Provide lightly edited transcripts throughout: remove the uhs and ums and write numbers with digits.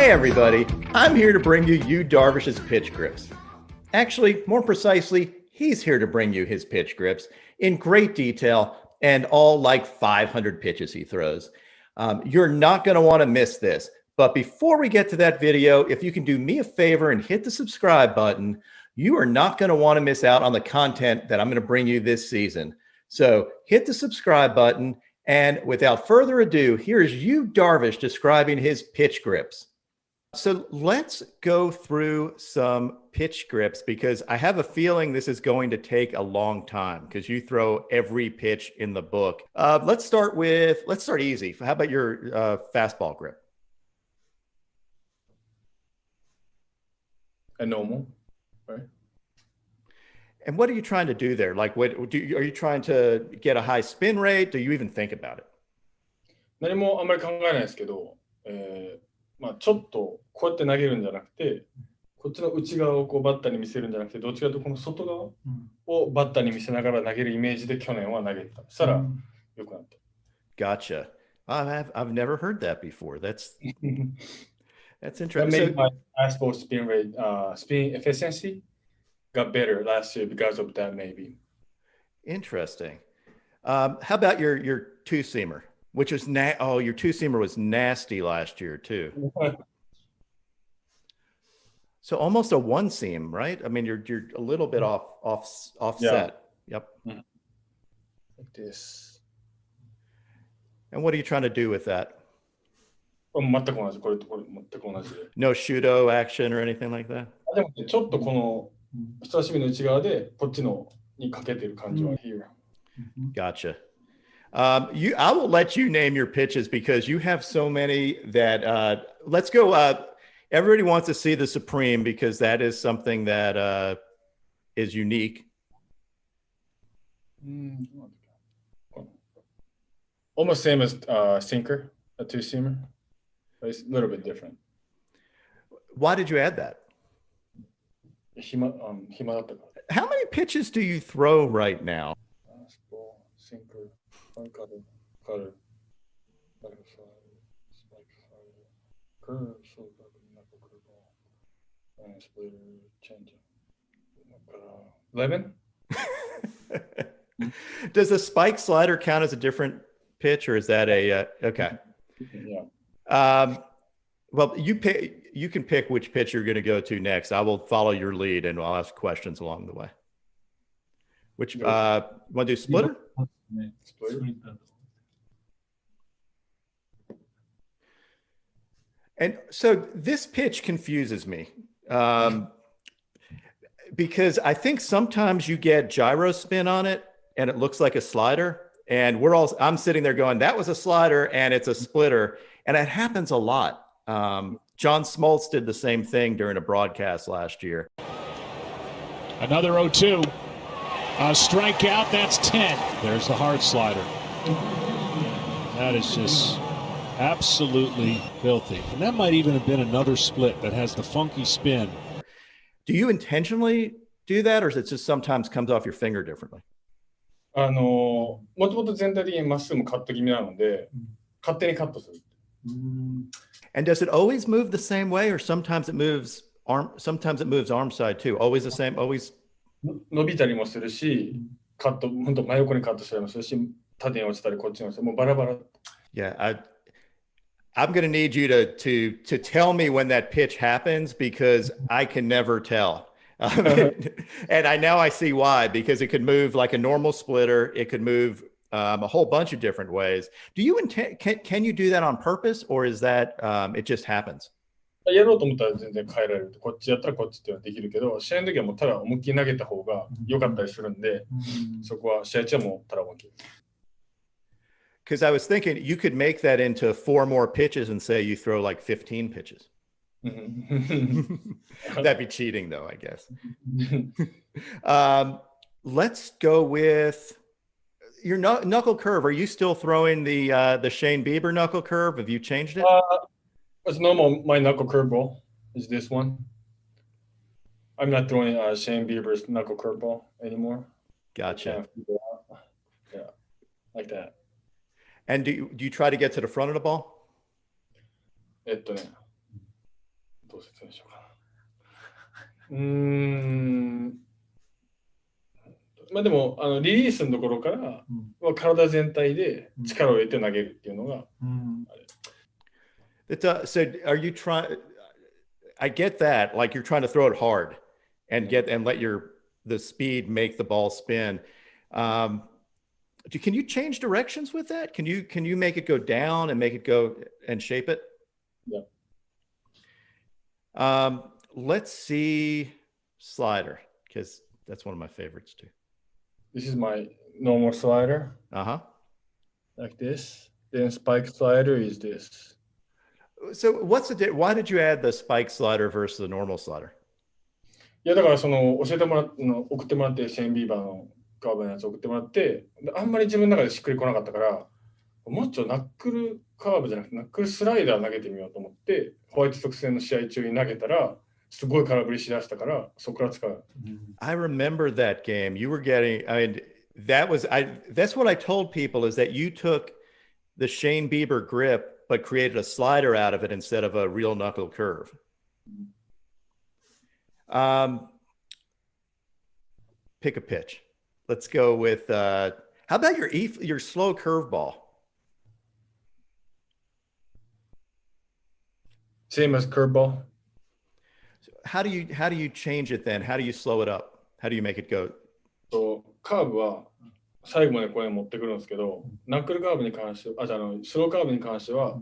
Hey everybody, I'm here to bring you Yu Darvish's pitch grips. Actually, more precisely, he's here to bring you his pitch grips in great detail and all like 500 pitches he throws. You're not going to want to miss this. But before we get to that video, if you can do me a favor and hit the subscribe button, you are not going to want to miss out on the content that I'm going to bring you this season. So hit the subscribe button. And without further ado, here's Yu Darvish describing his pitch grips. So let's go through some pitch grips because I have a feeling this is going to take a long time because you throw every pitch in the book. Let's start easy. How about your fastball grip? A normal, right? And what are you trying to do there? Like, are you trying to get a high spin rate? Do you even think about it? 何もあんまり考えないですけど、ちょっとこうやって投げるんじゃなくて、こっちの内側をこうバッターに見せるんじゃなくて、どっちかというとこの外側をバッターに見せながら投げるイメージで去年は投げた。そしたら良くなった。Gotcha. I've never heard that before. That's interesting. That made my fastball spin rate, spin efficiency got better last year because of that, maybe. Interesting. How about your two-seamer, which was your two-seamer was nasty last year too. So almost a one-seam, right? I mean, you're a little bit offset. Yeah. Yep. Like this. And what are you trying to do with that? 全く同じ。これとこれ全く同じで。No shudo action or anything like that? でもちょっとこの人差し指の内側でこっちのにかけてる感じは here. Gotcha. I will let you name your pitches because you have so many that let's go. Everybody wants to see the Supreme because that is something that is unique. Almost same as sinker, a two-seamer. But it's a little bit different. Why did you add that? 暇だったから。How many pitches do you throw right now? Fastball, sinker, cutter, butterfly, spike fire, curve, knuckle curveball, and splitter, changeup. 11? Does the spike slider count as a different pitch, or is that a okay? Yeah. Well, you can pick which pitch you're going to go to next. I will follow your lead and I'll ask questions along the way. Which want to do splitter? Splitter. And so this pitch confuses me because I think sometimes you get gyro spin on it and it looks like a slider. And I'm sitting there going, that was a slider and it's a splitter. And it happens a lot. John Smoltz did the same thing during a broadcast last year. Another 0-2. A strikeout, that's 10. There's the hard slider. That is just absolutely filthy. And that might even have been another split that has the funky spin. Do you intentionally do that, or is it just sometimes comes off your finger differently? もともと全体的にまっすぐもカット気味なので、勝手にカットする。And does it always move the same way, or sometimes it moves arm side too? Always the same, always. 伸びたりもするし、カット、本当真横にカットしたりもするし、縦に落ちたりこっちに落ちたり、もうバラバラ。Yeah, I'm going to need you to tell me when that pitch happens because I can never tell. And I see why, because it could move like a normal splitter. It could move a whole bunch of different ways. Do you can you do that on purpose, or is that it just happens? やろうと思ったら全然変えられる。こっちやったらこっちってできるけど、試合の時はもうただ思いっきり投げた方が良かったりするんで、そこは試合中はもうただ思いっきり。Because I was thinking you could make that into 4 more pitches and say you throw like 15 pitches. That'd be cheating, though, I guess. Let's go with your knuckle curve. Are you still throwing the Shane Bieber knuckle curve? Have you changed it? It's normal. My knuckle curveball is this one. I'm not throwing Shane Bieber's knuckle curveball anymore. Gotcha. Yeah, like that. And do you try to get to the front of the ball? どう説明しようかな。まあでもリリースのところからは体全体で力を入れて投げるっていうのがあれ。So are you trying? I get that, like you're trying to throw it hard and let the speed make the ball spin. Can you change directions with that? Can you make it go down and make it go and shape it? Yeah. Let's see slider, because that's one of my favorites too. This is my normal slider. Like this. Then spike slider is this. So why did you add the spike slider versus the normal slider? いやだから教えてもらっ送ってもらってシェーン・ビーバーのカーブのやつ送ってもらってあんまり自分の中でしっくりこなかったからもうちょっとナックルカーブじゃなくてナックルスライダー投げてみようと思ってホワイトソックス戦の試合中に投げたらすごい空振りしだしたからそこから使う。I remember that game. You were getting, that's what I told people is that you took the Shane Bieber grip but created a slider out of it instead of a real knuckle curve. Pick a pitch. Let's go with, how about your slow curveball? Same as curveball. How do you change it then? How do you slow it up? How do you make it go? カーブは最後までこれ持ってくるんですけど、ナックルカーブに関しては、スローカーブに関しては、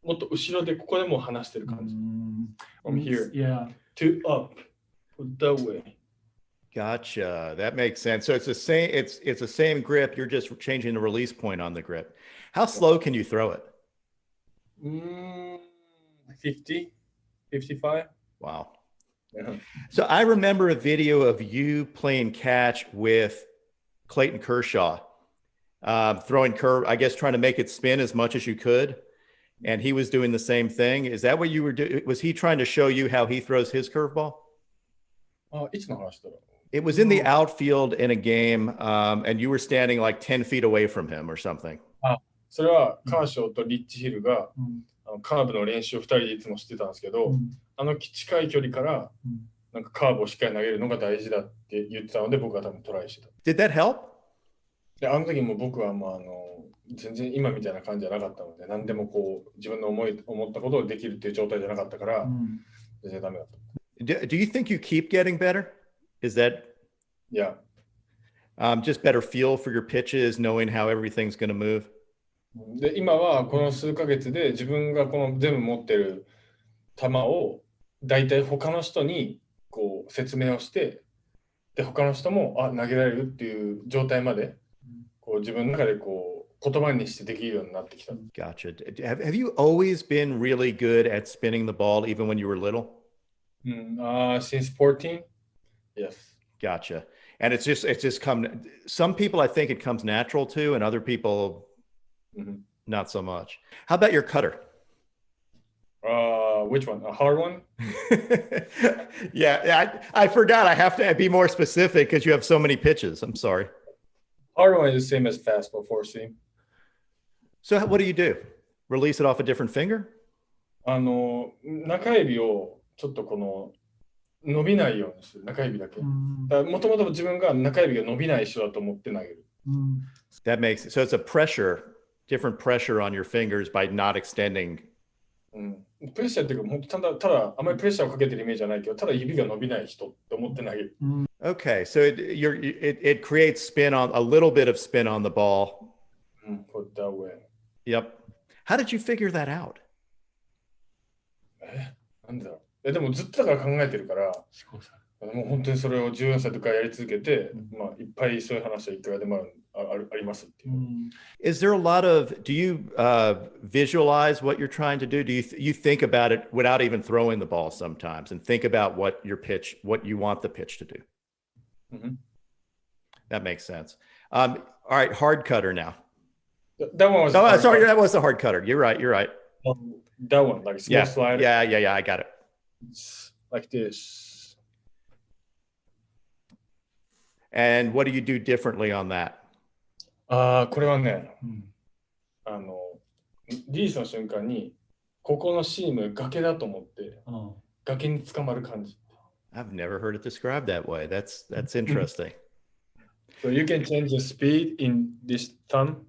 もっと後ろでここでもう離してる感じ。From here, to up, put that way. Gotcha. That makes sense. So it's the same. It's the same grip. You're just changing the release point on the grip. How slow can you throw it? 50, 55. Wow. So I remember a video of you playing catch with Clayton Kershaw, throwing curve, I guess trying to make it spin as much as you could. And he was doing the same thing. Is that what you were doing? Was he trying to show you how he throws his curveball? It was in the outfield in a game, and you were standing like 10 feet away from him or something. それはカーショーとリッチヒルが、カーブの練習を2人でいつもしてたんですけど、近い距離からなんかカーブをしっかり投げるのが大事だって言ってたので僕は多分トライしてた。Did that help? であの時も僕は全然今みたいな感じじゃなかったので何でもこう自分の思ったことをできるっていう状態じゃなかったから、全然ダメだった。Do you think you keep getting better? Is that just better feel for your pitches, knowing how everything's going to move? で今はこの数ヶ月で自分がこの全部持ってる球を大体他の人にこう説明をしてで他の人も投げられるっていう状態までこう自分の中でこう言葉にしてできるようになってきた。Gotcha. Have you always been really good at spinning the ball even when you were little? Since 14? Yes. Gotcha. And it's just some people I think it comes natural to and other people not so much. How about your cutter? Which one? A hard one? I forgot. I have to be more specific because you have so many pitches. I'm sorry. Hard one is the same as fastball, four seam. So what do? Release it off a different finger? 中指をちょっとこの伸びないようにする。中指だけ。もともと自分が中指が伸びない人だと思って投げる。That makes it. So it's a different pressure on your fingers by not extending. プレッシャーっていうか、本当ただあまりプレッシャーをかけてるイメージじゃないけど、ただ指が伸びない人って思って投げる。Okay, so it creates a little bit of spin on the ball. Put that way. Yep. How did you figure that out? なんでだろう。でもずっとだから考えてるから、もう本当にそれを14歳とかやり続けて、いっぱいそういう話はいくらでもありますっていう。Is there a lot of, do you visualize what you're trying to do? Do you think about it without even throwing the ball sometimes and think about what you want the pitch to do? That makes sense. All right, hard cutter now. That one was. Sorry, that was the hard cutter. You're right. That one, like a small slider. Yeah, I got it. Like this. And what do you do differently on that? これはね、リリースの瞬間にここのシーム崖だと思って崖に捕まる感じ。I've never heard it described that way. That's interesting. So you can change the speed in this thumb.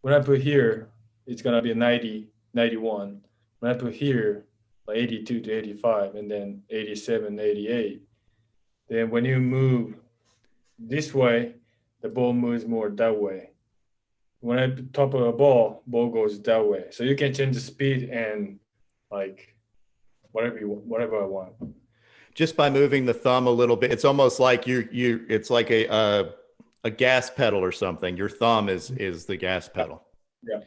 When I put here, it's gonna be a 90, 91. When I put here, like 82 to 85, and then 87, 88. Then when you move this way, the ball moves more that way. When I put top of a ball goes that way. So you can change the speed and like whatever I want. Just by moving the thumb a little bit, it's almost like it's like a gas pedal or something. Your thumb is the gas pedal. Yeah.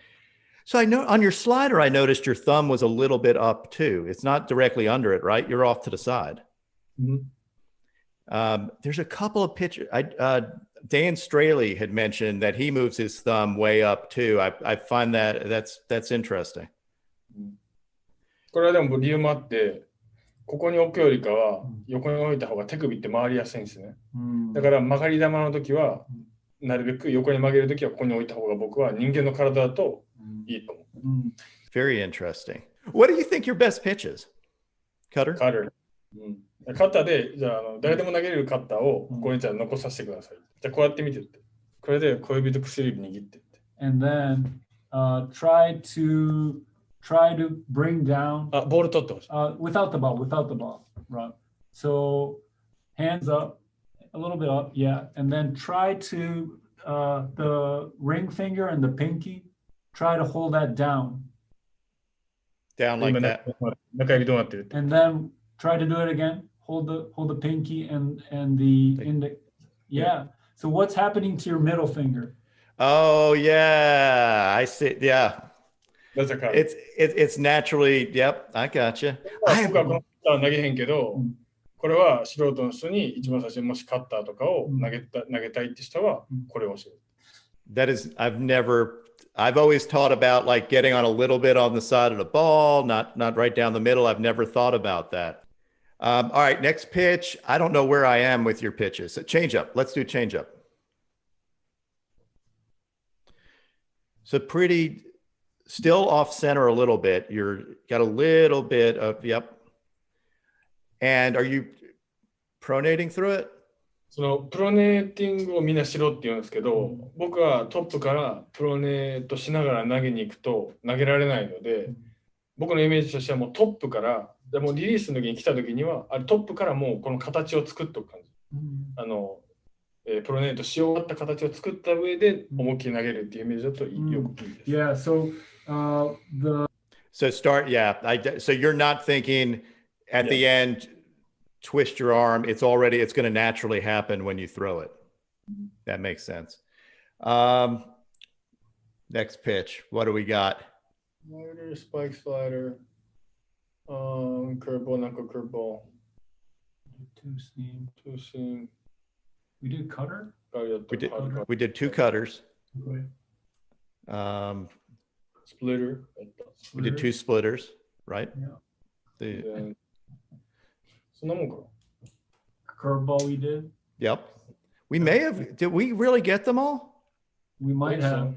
So I know on your slider, I noticed your thumb was a little bit up too. It's not directly under it, right? You're off to the side. Mm-hmm. There's a couple of pictures. Dan Straley had mentioned that he moves his thumb way up too. I find that's interesting. これはでも理由もあって、ここに置くよりかは横に置いた方が手首って回りやすいんですね。だから曲がり球の時はなるべく横に曲げる時はここに置いた方が僕は人間の体だといいと思う。Very interesting. What do you think your best pitch is? Cutter? Cutter。カッターで、じゃあ、誰でも投げれるカッターをここにじゃあ残させてください。じゃあこうやって見てって。これで小指と薬指握ってって。And then try to bring down. ボール取ってほしい。without the ball, right? So hands up, a little bit up, yeah. And then try to the ring finger and the pinky, try to hold that down. Down like that. 中指どうなってるって。And then try to do it again. Hold the pinky and the index. Yeah. So what's happening to your middle finger? Oh yeah, I see. Yeah. That's a cutter. It's naturally. Yep, I gotcha. 僕はこのカッターは投げへんけど、これは素人の人に一番最初にもしカッターとかを投げたいって人はこれを教える。That is, I've always taught about like getting on a little bit on the side of the ball, not right down the middle. I've never thought about that. All right, next pitch. I don't know where I am with your pitches. So change up. Let's do change up. So pretty, still off center a little bit. You're got a little bit of, yep. And are you pronating through it? そのプロネーティングをみんなしろって言うんですけど、僕はトップからプロネートしながら投げに行くと投げられないので、僕のイメージとしてはもうトップから、でもリリースの時に来た時には、トップからもうこの形を作っておく感じ。プロネートし終わった形を作った上で思いっきり投げるっていうイメージだとよくいいです。Yeah, so So start, yeah. So you're not thinking at the end, twist your arm. It's going to naturally happen when you throw it. That makes sense. Next pitch. What do we got? Slider, spike slider, curveball, knuckle curveball. Two seam. We did cutter? We did two cutters. Okay. Splitter. We did two splitters, right? Yeah. そんなもんかな。 Curveball we did. Yep. We may have. Did we really get them all? We might have.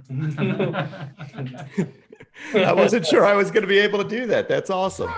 I wasn't sure I was going to be able to do that. That's awesome.